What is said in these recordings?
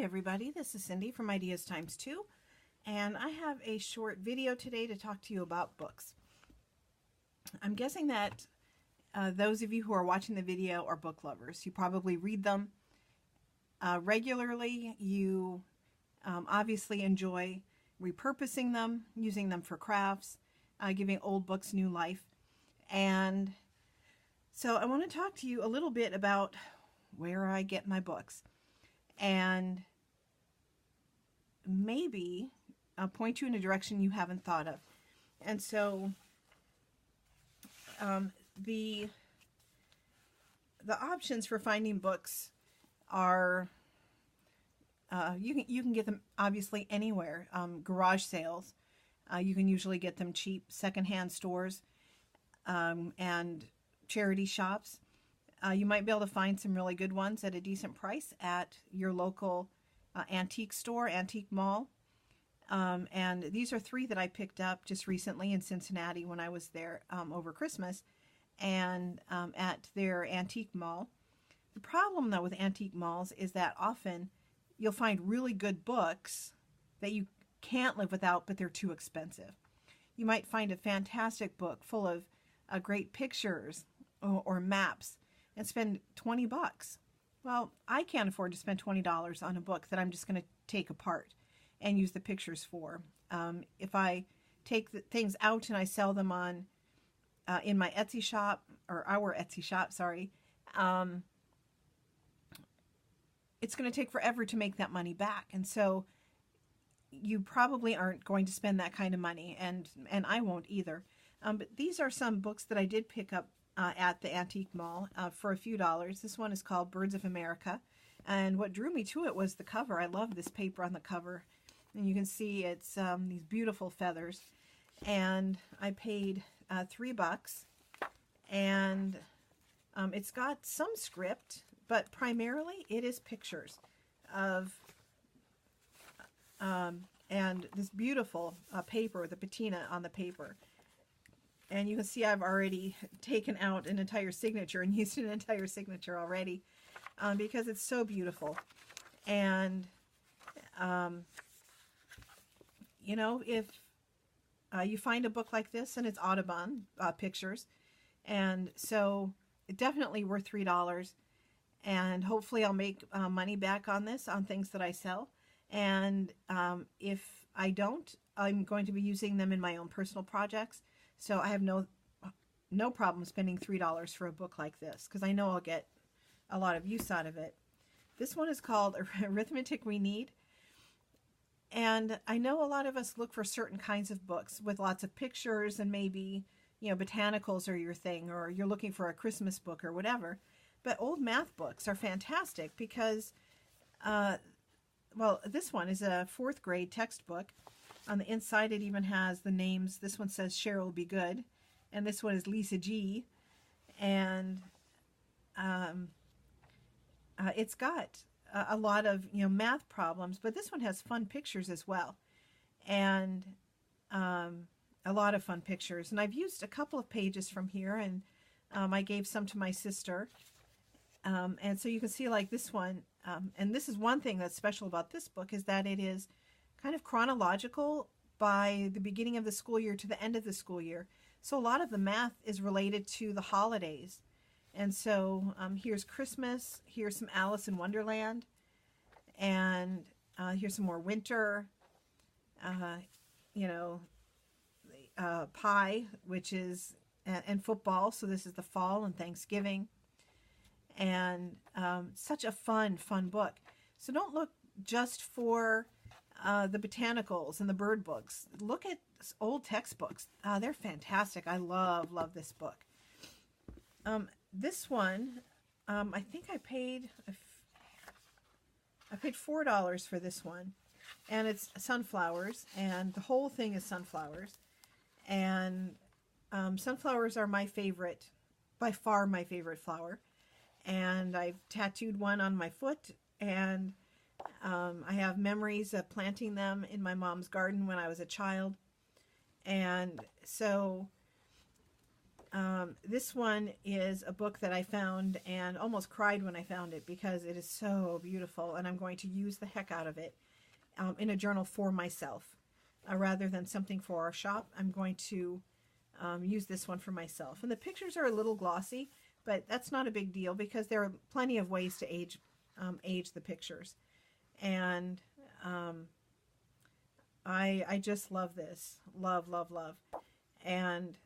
everybody, this is Cindy from Ideas Times 2, and I have a short video today to talk to you about books. I'm guessing that those of you who are watching the video are book lovers. You probably read them regularly. You obviously enjoy repurposing them, using them for crafts, giving old books new life. And so I want to talk to you a little bit about where I get my books, and maybe I'll point you in a direction you haven't thought of. And so the options for finding books are you can get them obviously anywhere. Garage sales, you can usually get them cheap. Secondhand stores, and charity shops. You might be able to find some really good ones at a decent price at your local antique store, antique mall. And these are three that I picked up just recently in Cincinnati when I was there over Christmas, and at their antique mall. The problem though with antique malls is that often you'll find really good books that you can't live without, but they're too expensive. You might find a fantastic book full of great pictures or maps and spend 20 bucks. Well, I can't afford to spend $20 on a book that I'm just going to take apart and use the pictures for. If I take the things out and I sell them on in my Etsy shop, or our Etsy shop, sorry, it's going to take forever to make that money back. And so you probably aren't going to spend that kind of money, and I won't either. But these are some books that I did pick up at the antique mall for a few dollars. This one is called Birds of America, and what drew me to it was the cover. I love this paper on the cover, and you can see it's these beautiful feathers, and I paid $3, and it's got some script, but primarily it is pictures of and this beautiful paper with a patina on the paper. And you can see I've already taken out an entire signature and used an entire signature already because it's so beautiful. And, you know, if you find a book like this, and it's Audubon pictures, and so it's definitely worth $3. And hopefully I'll make money back on this, on things that I sell. And if I don't, I'm going to be using them in my own personal projects. So I have no problem spending $3 for a book like this, because I know I'll get a lot of use out of it. This one is called Arithmetic We Need. And I know a lot of us look for certain kinds of books with lots of pictures, and maybe, you know, botanicals are your thing, or you're looking for a Christmas book or whatever. But old math books are fantastic because, well, this one is a 4th grade textbook. On the inside, it even has the names. This one says Cheryl Be Good, and this one is Lisa G. And it's got a lot of, you know, math problems, but this one has fun pictures as well, and a lot of fun pictures. And I've used a couple of pages from here, and I gave some to my sister. And so you can see, like this one, and this is one thing that's special about this book, is that it is kind of chronological by the beginning of the school year to the end of the school year. So a lot of the math is related to the holidays. And so here's Christmas, here's some Alice in Wonderland, and here's some more winter, you know, pie, which is, and football. So this is the fall and Thanksgiving. And such a fun book. So don't look just for the botanicals and the bird books. Look at old textbooks. They're fantastic. I love this book. This one, I think I paid $4 for this one, and it's sunflowers, and the whole thing is sunflowers. And sunflowers are my favorite, by far my favorite flower. And I've tattooed one on my foot, and I have memories of planting them in my mom's garden when I was a child. And so This one is a book that I found and almost cried when I found it because it is so beautiful, and I'm going to use the heck out of it in a journal for myself. Rather than something for our shop, I'm going to use this one for myself. And the pictures are a little glossy, but that's not a big deal because there are plenty of ways to age the pictures. And I just love this. Love, love, love. And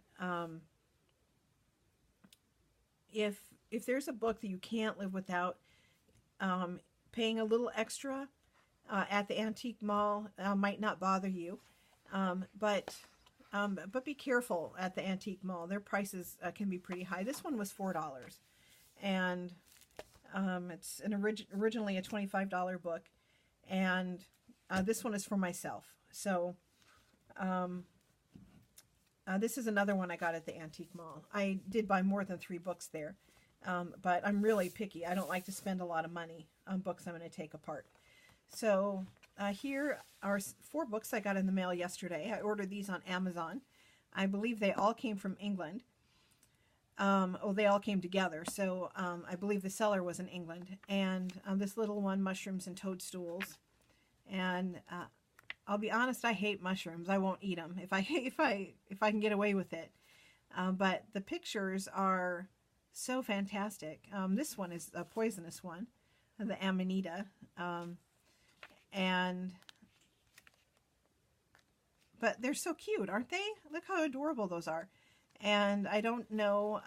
if there's a book that you can't live without, paying a little extra at the antique mall might not bother you, but be careful at the antique mall. Their prices can be pretty high. This one was $4, and it's originally a $25 book, and this one is for myself. So this is another one I got at the antique mall. I did buy more than 3 books there, but I'm really picky. I don't like to spend a lot of money on books I'm going to take apart. So here are 4 books I got in the mail yesterday. I ordered these on Amazon. I believe they all came from England. They all came together. So I believe the seller was in England. And this little one, Mushrooms and Toadstools. And I'll be honest, I hate mushrooms. I won't eat them if I can get away with it. But the pictures are so fantastic. This one is a poisonous one, the Amanita. But they're so cute, aren't they? Look how adorable those are. And I don't know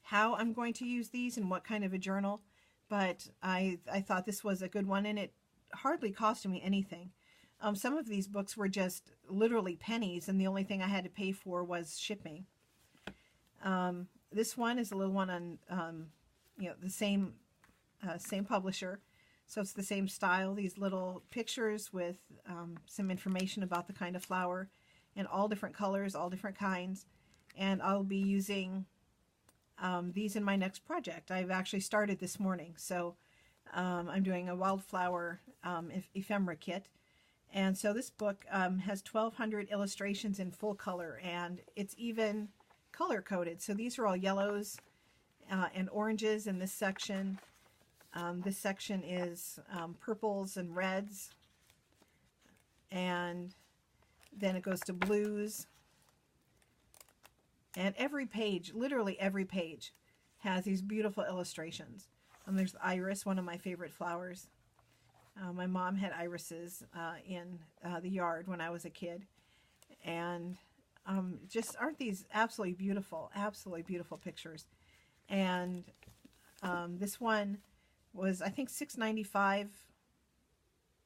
how I'm going to use these and what kind of a journal, but I thought this was a good one, and it hardly cost me anything. Some of these books were just literally pennies, and the only thing I had to pay for was shipping. This one is a little one on the same publisher. So it's the same style, these little pictures with some information about the kind of flower, and all different colors, all different kinds. And I'll be using these in my next project. I've actually started this morning. So I'm doing a wildflower ephemera kit. And so this book has 1,200 illustrations in full color, and it's even color-coded. So these are all yellows and oranges in this section. This section is purples and reds, and then it goes to blues. And every page, literally every page, has these beautiful illustrations. There's iris, one of my favorite flowers. My mom had irises in the yard when I was a kid. And just aren't these absolutely beautiful pictures. And this one was, I think, $6.95,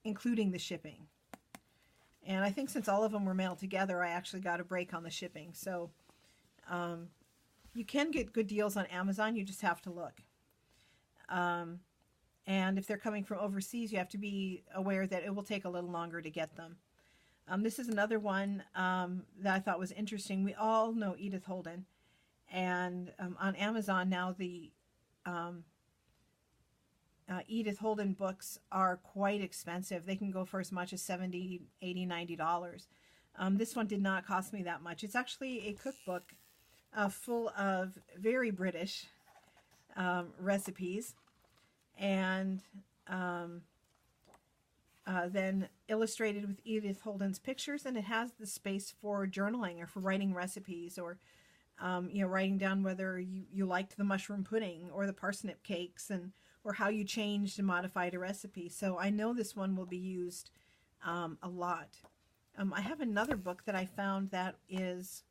including the shipping. And I think since all of them were mailed together, I actually got a break on the shipping. So you can get good deals on Amazon. You just have to look. And if they're coming from overseas, you have to be aware that it will take a little longer to get them. This is another one that I thought was interesting. We all know Edith Holden. And on Amazon now, the Edith Holden books are quite expensive. They can go for as much as $70, $80, $90. This one did not cost me that much. It's actually a cookbook full of very British recipes, and then illustrated with Edith Holden's pictures, and it has the space for journaling or for writing recipes, or writing down whether you liked the mushroom pudding or the parsnip cakes, or how you changed and modified a recipe. So I know this one will be used a lot. I have another book that I found that is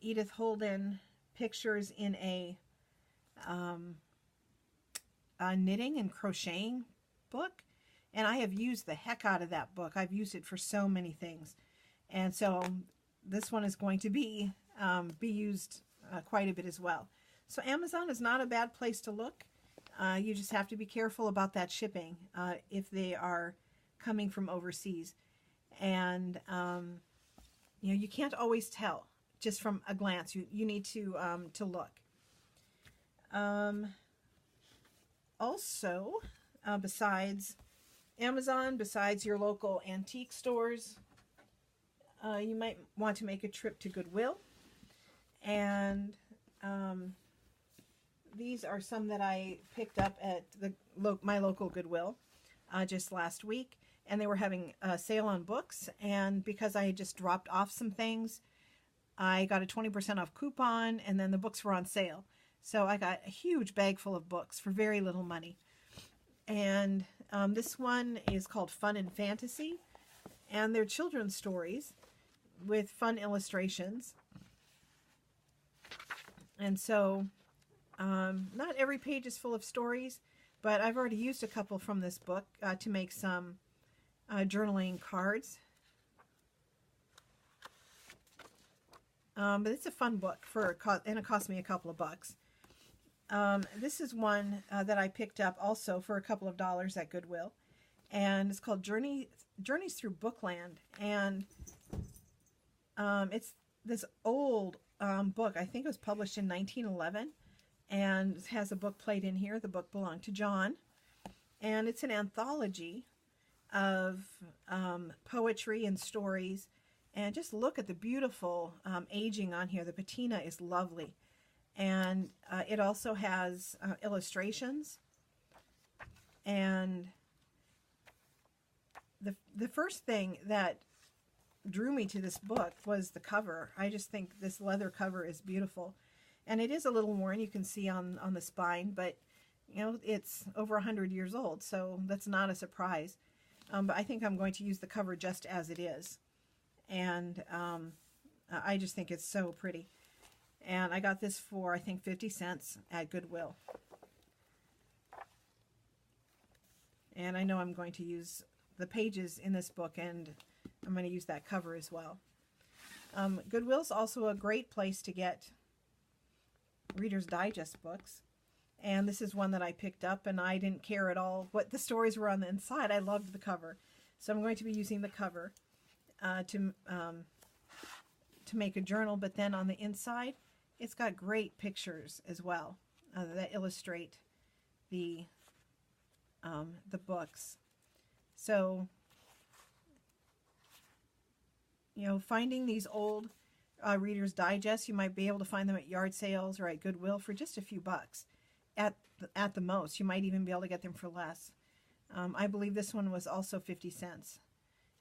Edith Holden pictures in a knitting and crocheting book, and I have used the heck out of that book. I've used it for so many things, and so this one is going to be used quite a bit as well. So Amazon is not a bad place to look. You just have to be careful about that shipping if they are coming from overseas. And, you can't always tell just from a glance. You need to look. Also, besides Amazon, besides your local antique stores, you might want to make a trip to Goodwill. And these are some that I picked up at my local Goodwill just last week. And they were having a sale on books. And because I had just dropped off some things, I got a 20% off coupon, and then the books were on sale. So I got a huge bag full of books for very little money. And this one is called Fun and Fantasy. And they're children's stories with fun illustrations. And so not every page is full of stories, but I've already used a couple from this book to make some journaling cards. But it's a fun book and it cost me a couple of bucks. This is one that I picked up also for a couple of dollars at Goodwill, and it's called Journeys Through Bookland, and it's this old book. I think it was published in 1911, and it has a book plate in here. The book belonged to John, and it's an anthology of poetry and stories. And just look at the beautiful aging on here. The patina is lovely. And it also has illustrations. And the first thing that drew me to this book was the cover. I just think this leather cover is beautiful. And it is a little worn, you can see on the spine, but you know, it's over 100 years old, so that's not a surprise. But I think I'm going to use the cover just as it is. And I just think it's so pretty. And I got this for, I think, 50 cents at Goodwill. And I know I'm going to use the pages in this book, and I'm going to use that cover as well. Goodwill's also a great place to get Reader's Digest books. And this is one that I picked up, and I didn't care at all what the stories were on the inside. I loved the cover. So I'm going to be using the cover to make a journal, but then on the inside it's got great pictures as well that illustrate the books. So you know, finding these old Reader's Digest, you might be able to find them at yard sales or at Goodwill for just a few bucks at the most. You might even be able to get them for less. I believe this one was also 50 cents.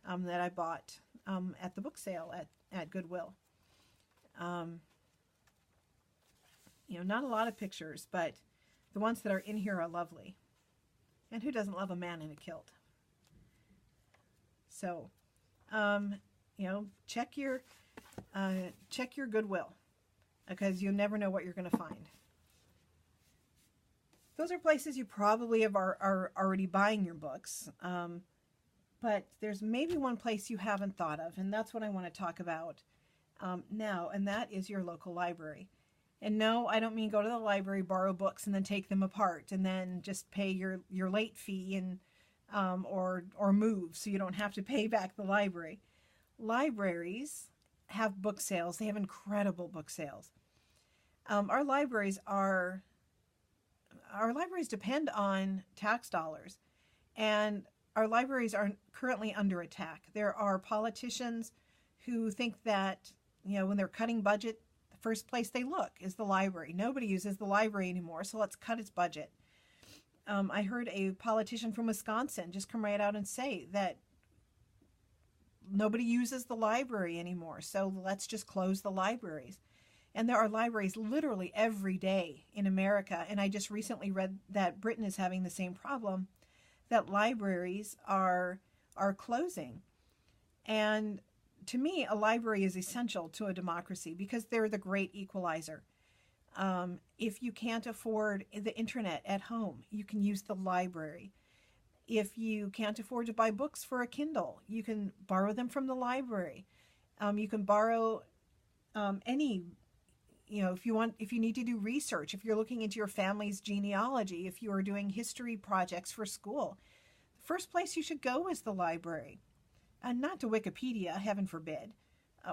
That I bought at the book sale at Goodwill. You know, not a lot of pictures, but the ones that are in here are lovely. And who doesn't love a man in a kilt? So, you know, check your Goodwill, because you never know what you're going to find. Those are places you probably are already buying your books. But there's maybe one place you haven't thought of, and that's what I want to talk about now, and that is your local library. And no, I don't mean go to the library, borrow books, and then take them apart, and then just pay your late fee and or move so you don't have to pay back the library. Libraries have book sales. They have incredible book sales. Our libraries depend on tax dollars, and our libraries are currently under attack. There are politicians who think that, you know, when they're cutting budget, the first place they look is the library. Nobody uses the library anymore, so let's cut its budget. I heard a politician from Wisconsin just come right out and say that nobody uses the library anymore, so let's just close the libraries. And there are libraries literally every day in America, and I just recently read that Britain is having the same problem, that libraries are closing. And to me, a library is essential to a democracy because they're the great equalizer. If you can't afford the internet at home, you can use the library. If you can't afford to buy books for a Kindle, you can borrow them from the library. You can borrow any, you know, if you need to do research, if you're looking into your family's genealogy, if you are doing history projects for school, the first place you should go is the library. And not to Wikipedia, heaven forbid,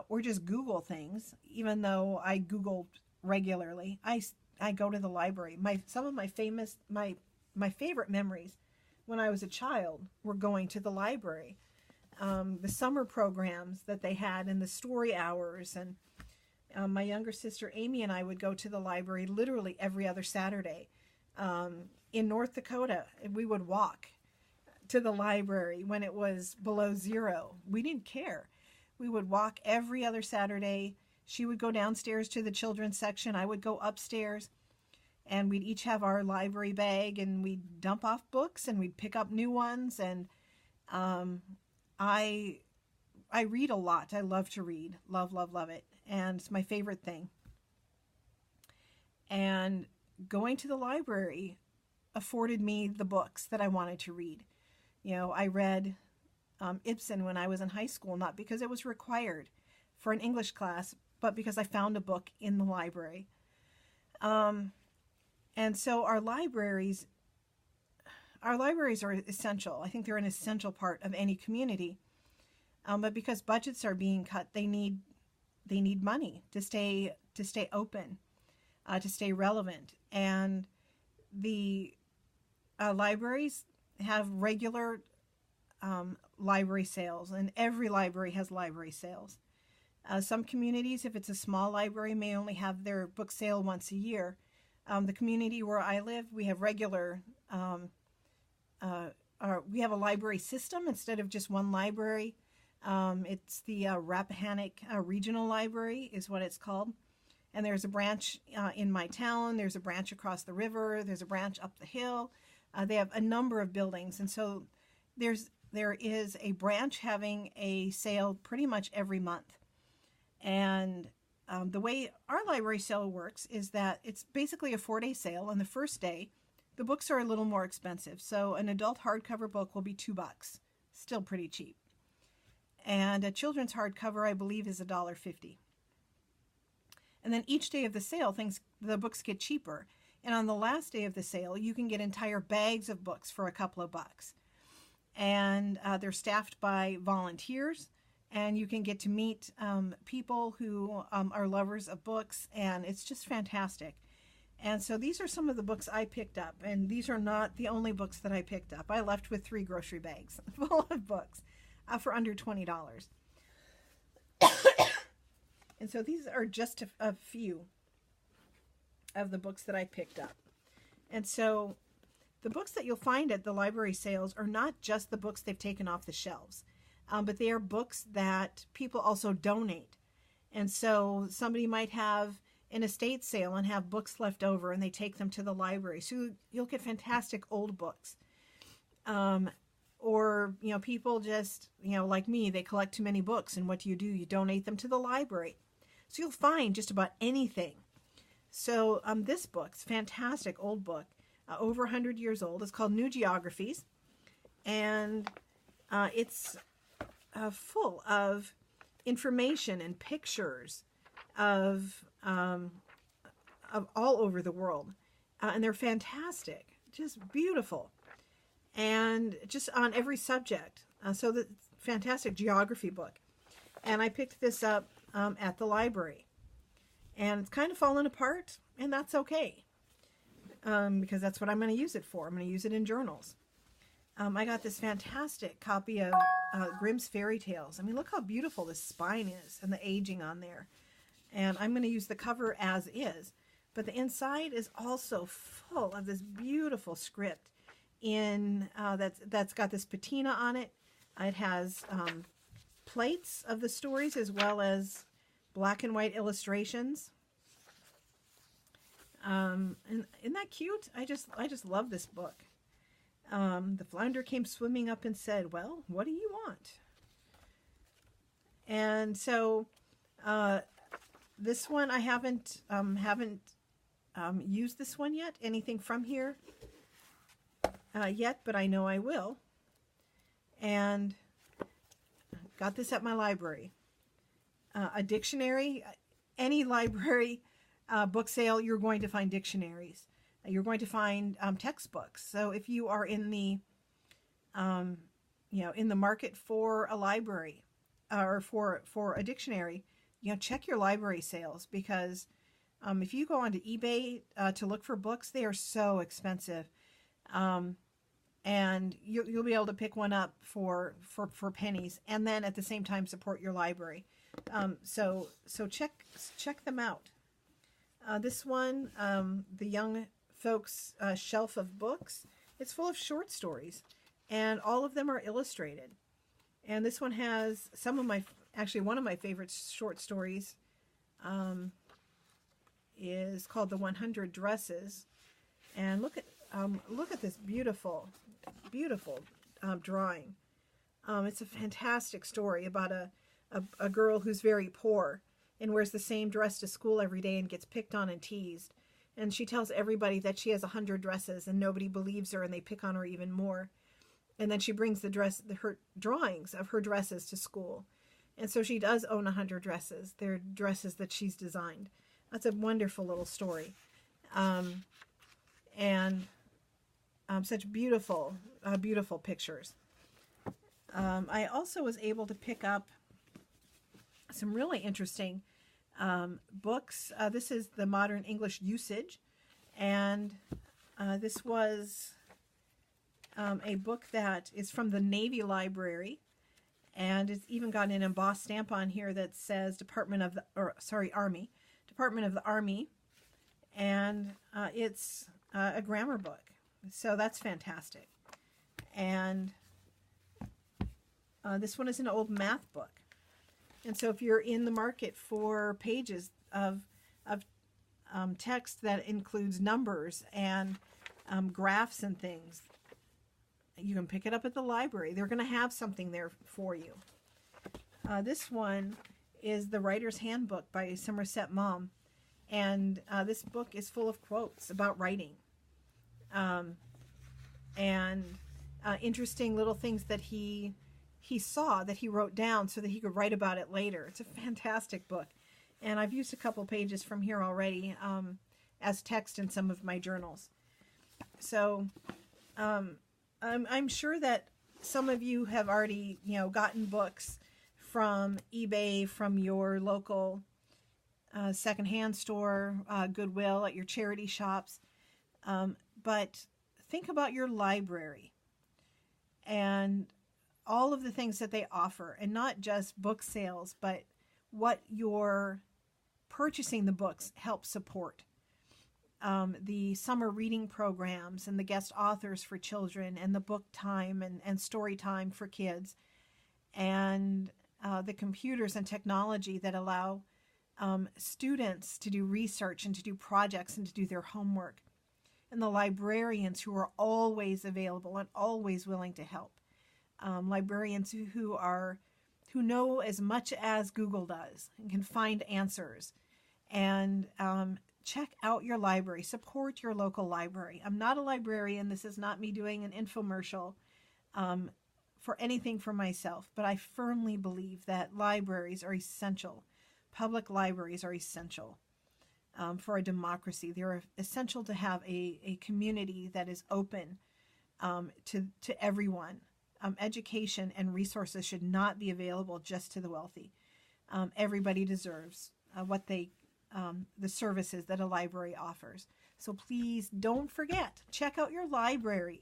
or just Google things, even though I Google regularly. I go to the library. Some of my favorite memories when I was a child were going to the library. The summer programs that they had and the story hours, and My younger sister Amy and I would go to the library literally every other Saturday. In North Dakota, we would walk to the library when it was below zero. We didn't care. We would walk every other Saturday. She would go downstairs to the children's section. I would go upstairs, and we'd each have our library bag, and we'd dump off books, and we'd pick up new ones. And I read a lot. I love to read. Love, love, love it. And it's my favorite thing. And going to the library afforded me the books that I wanted to read. I read Ibsen when I was in high school, not because it was required for an English class, but because I found a book in the library. And so our libraries are essential. I think they're an essential part of any community. But because budgets are being cut, they need money to stay open, to stay relevant. And the libraries have regular library sales, and every library has library sales. Some communities, if it's a small library, may only have their book sale once a year. The community where I live, we have regular, we have a library system instead of just one library. It's the Rappahannock Regional Library is what it's called. And there's a branch in my town, there's a branch across the river, there's a branch up the hill. They have a number of buildings, and so there is a branch having a sale pretty much every month. And the way our library sale works is that it's basically a 4-day sale. On the first day, the books are a little more expensive. So an adult hardcover book will be $2, still pretty cheap. And a children's hardcover, I believe, is $1.50. And then each day of the sale, the books get cheaper. And on the last day of the sale, you can get entire bags of books for a couple of bucks. And they're staffed by volunteers, and you can get to meet people who are lovers of books, and it's just fantastic. And so these are some of the books I picked up, and these are not the only books that I picked up. I left with 3 grocery bags full of books for under $20. And so these are just a few of the books that I picked up. And so the books that you'll find at the library sales are not just the books they've taken off the shelves, but they are books that people also donate. And so somebody might have an estate sale and have books left over, and they take them to the library. So you'll get fantastic old books. Or, people just, like me, they collect too many books, and what do? You donate them to the library. So you'll find just about anything. So this book's fantastic old book, over 100 years old. It's called New Geographies, and it's full of information and pictures of all over the world, and they're fantastic, just beautiful, and just on every subject. So the fantastic geography book, and I picked this up at the library. And it's kind of fallen apart, and that's okay, because that's what I'm going to use it for. I'm going to use it in journals. I got this fantastic copy of Grimm's Fairy Tales. I mean, look how beautiful this spine is and the aging on there. And I'm going to use the cover as is. But the inside is also full of this beautiful script that's got this patina on it. It has plates of the stories as well as black and white illustrations. And isn't that cute? I just love this book. The flounder came swimming up and said, "Well, what do you want?" And so this one I haven't used this one yet. Anything from here yet, but I know I will. And got this at my library. A dictionary, any library book sale, you're going to find dictionaries. You're going to find textbooks. So if you are in the, in the market for a library or for a dictionary, check your library sales, because if you go onto eBay to look for books, they are so expensive, and you'll be able to pick one up for pennies, and then at the same time support your library. So check them out. This one, the Young Folks Shelf of Books, it's full of short stories, and all of them are illustrated. And this one has actually one of my favorite short stories is called The 100 Dresses. And look at this beautiful drawing. It's a fantastic story about a girl who's very poor and wears the same dress to school every day and gets picked on and teased. And she tells everybody that she has 100 dresses and nobody believes her and they pick on her even more. And then she brings her drawings of her dresses to school. And so she does own 100 dresses. They're dresses that she's designed. That's a wonderful little story. Such beautiful pictures. I also was able to pick up some really interesting books. This is the Modern English Usage, and this was a book that is from the Navy Library, and it's even got an embossed stamp on here that says Army, Department of the Army, and it's a grammar book. So that's fantastic. And this one is an old math book. And so if you're in the market for pages of text that includes numbers and graphs and things, you can pick it up at the library. They're going to have something there for you. This one is the Writer's Handbook by Somerset Maugham. And this book is full of quotes about writing. Interesting little things that he saw that he wrote down so that he could write about it later. It's a fantastic book. And I've used a couple pages from here already as text in some of my journals. So I'm sure that some of you have already, gotten books from eBay, from your local secondhand store, Goodwill, at your charity shops. But think about your library and all of the things that they offer, and not just book sales, but what you're purchasing the books helps support. The summer reading programs and the guest authors for children and the book time and story time for kids, and the computers and technology that allow students to do research and to do projects and to do their homework, and the librarians who are always available and always willing to help. Librarians who know as much as Google does and can find answers. And check out your library. Support your local library. I'm not a librarian. This is not me doing an infomercial for anything for myself, but I firmly believe that libraries are essential. Public libraries are essential for a democracy. They're essential to have a community that is open to everyone. Education and resources should not be available just to the wealthy. Everybody deserves the services that a library offers. So please don't forget, check out your library.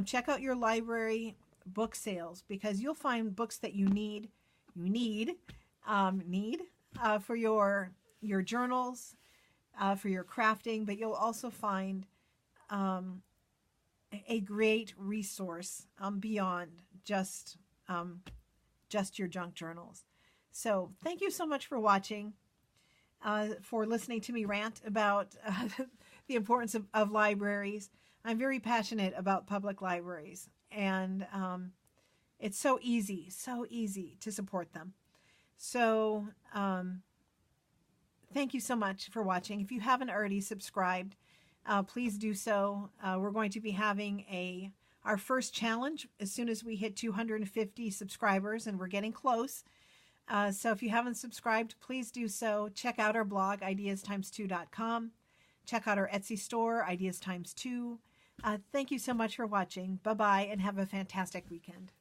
Check out your library book sales, because you'll find books that you need for your journals, for your crafting, but you'll also find a great resource beyond just your junk journals. So thank you so much for watching, for listening to me rant about the importance of libraries. I'm very passionate about public libraries, and it's so easy to support them. So thank you so much for watching. If you haven't already subscribed, please do so. We're going to be having our first challenge as soon as we hit 250 subscribers, and we're getting close. So if you haven't subscribed, please do so. Check out our blog, ideastimes2.com. Check out our Etsy store, Ideas Times 2. Thank you so much for watching. Bye-bye, and have a fantastic weekend.